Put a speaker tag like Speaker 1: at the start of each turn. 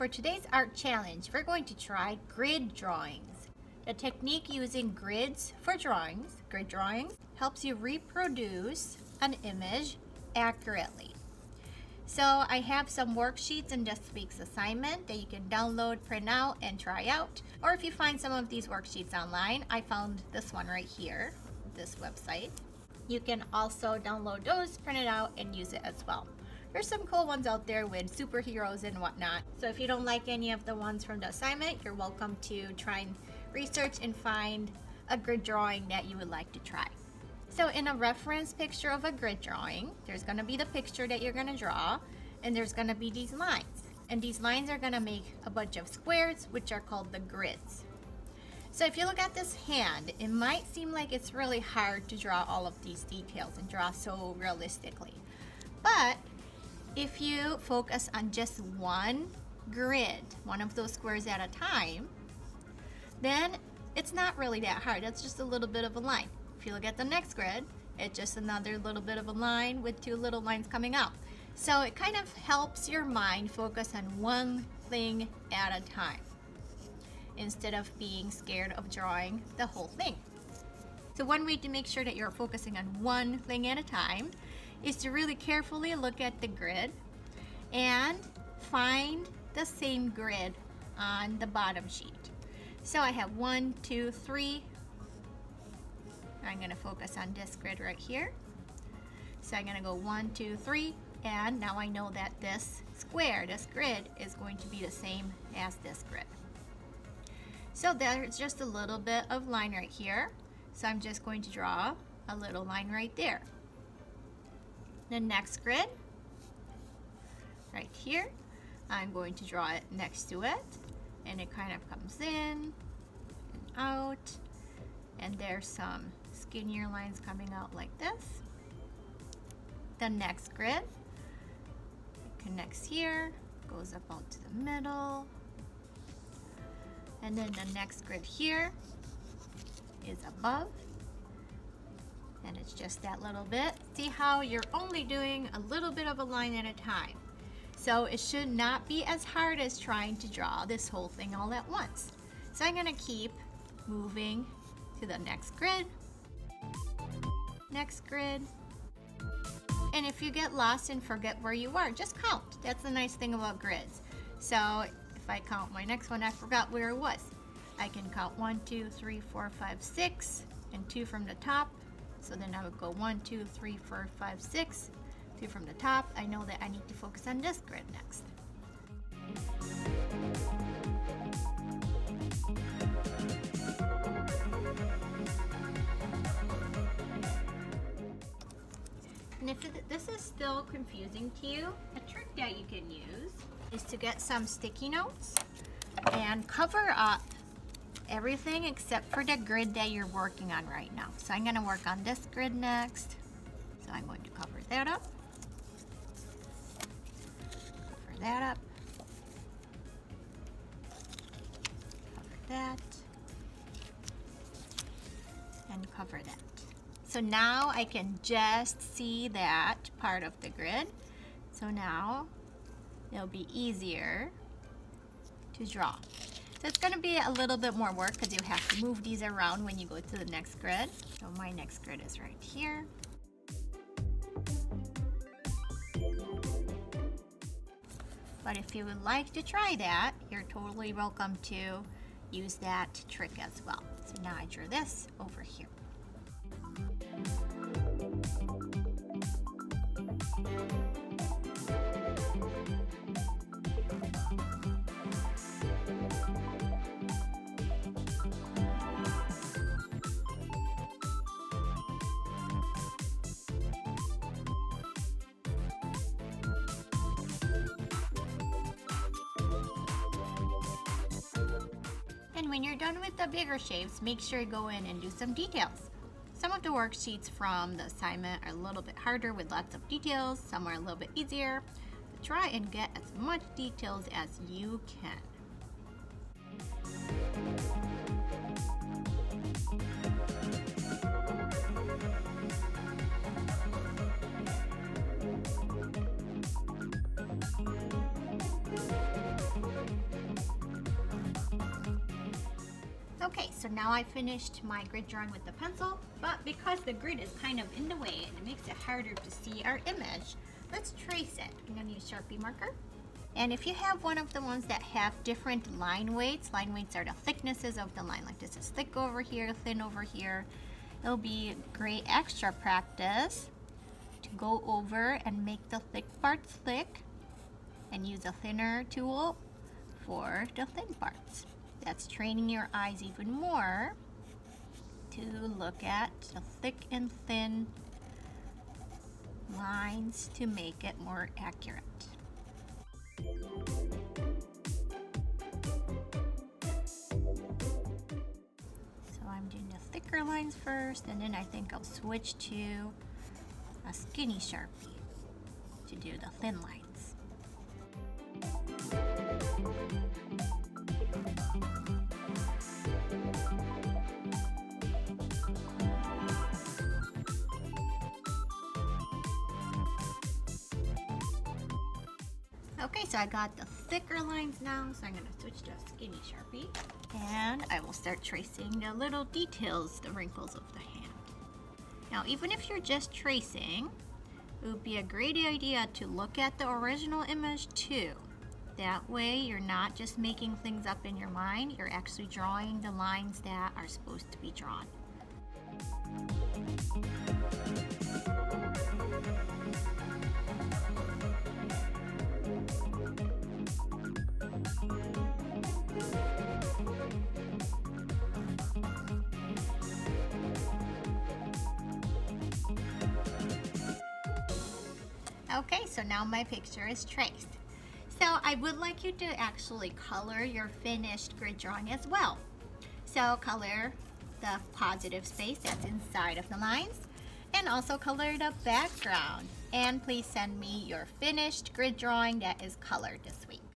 Speaker 1: for today's art challenge, we're going to try grid drawings. The technique using grids for grid drawings, helps you reproduce an image accurately. So I have some worksheets in this week's assignment that you can download, print out, and try out. Or if you find some of these worksheets online, I found this one right here, this website. You can also download those, print it out, and use it as well. There's some cool ones out there with superheroes and whatnot. So if you don't like any of the ones from the assignment, you're welcome to try and research and find a grid drawing that you would like to try. So in a reference picture of a grid drawing, there's going to be the picture that you're going to draw, and there's going to be these lines. And these lines are going to make a bunch of squares, which are called the grids. So if you look at this hand, it might seem like it's really hard to draw all of these details and draw so realistically. But if you focus on just one grid, one of those squares at a time, then it's not really that hard. That's just a little bit of a line. If you look at the next grid, it's just another little bit of a line with two little lines coming out. So it kind of helps your mind focus on one thing at a time instead of being scared of drawing the whole thing. So one way to make sure that you're focusing on one thing at a time is to really carefully look at the grid and find the same grid on the bottom sheet. So I have 1, 2, 3. I'm going to focus on this grid right here. So I'm going to go 1, 2, 3, and now I know that this square, this grid, is going to be the same as this grid. So there's just a little bit of line right here. So I'm just going to draw a little line right there. The next grid, right here, I'm going to draw it next to it, and it kind of comes in and out, and there's some skinnier lines coming out like this. The next grid connects here, goes up out to the middle, and then the next grid here is above. And it's just that little bit. See how you're only doing a little bit of a line at a time. So it should not be as hard as trying to draw this whole thing all at once. So I'm gonna keep moving to the next grid. Next grid. And if you get lost and forget where you are, just count. That's the nice thing about grids. So if I count my next one, I forgot where it was. I can count 1, 2, 3, 4, 5, 6, and 2 from the top. So then I would go 1, 2, 3, 4, 5, 6, 2 from the top. I know that I need to focus on this grid next. And if this is still confusing to you, a trick that you can use is to get some sticky notes and cover up everything except for the grid that you're working on right now. So I'm going to work on this grid next. So I'm going to cover that up. Cover that up. Cover that. And cover that. So now I can just see that part of the grid. So now it'll be easier to draw. So it's going to be a little bit more work because you have to move these around when you go to the next grid. So my next grid is right here. But if you would like to try that, you're totally welcome to use that trick as well. So now I drew this over here. And when you're done with the bigger shapes, make sure you go in and do some details. Some of the worksheets from the assignment are a little bit harder with lots of details, some are a little bit easier. But try and get as much details as you can. Okay, so now I finished my grid drawing with the pencil, but because the grid is kind of in the way and it makes it harder to see our image, let's trace it. I'm going to use Sharpie marker. And if you have one of the ones that have different line weights are the thicknesses of the line. Like this is thick over here, thin over here. It'll be great extra practice to go over and make the thick parts thick and use a thinner tool for the thin parts. That's training your eyes even more to look at the thick and thin lines to make it more accurate. So I'm doing the thicker lines first, and then I think I'll switch to a skinny Sharpie to do the thin lines. Okay, so I got the thicker lines now, so I'm going to switch to a skinny Sharpie. And I will start tracing the little details, the wrinkles of the hand. Now, even if you're just tracing, it would be a great idea to look at the original image too. That way, you're not just making things up in your mind, you're actually drawing the lines that are supposed to be drawn. Okay, so now my picture is traced. So I would like you to actually color your finished grid drawing as well. So color the positive space that's inside of the lines and also color the background. And please send me your finished grid drawing that is colored this way.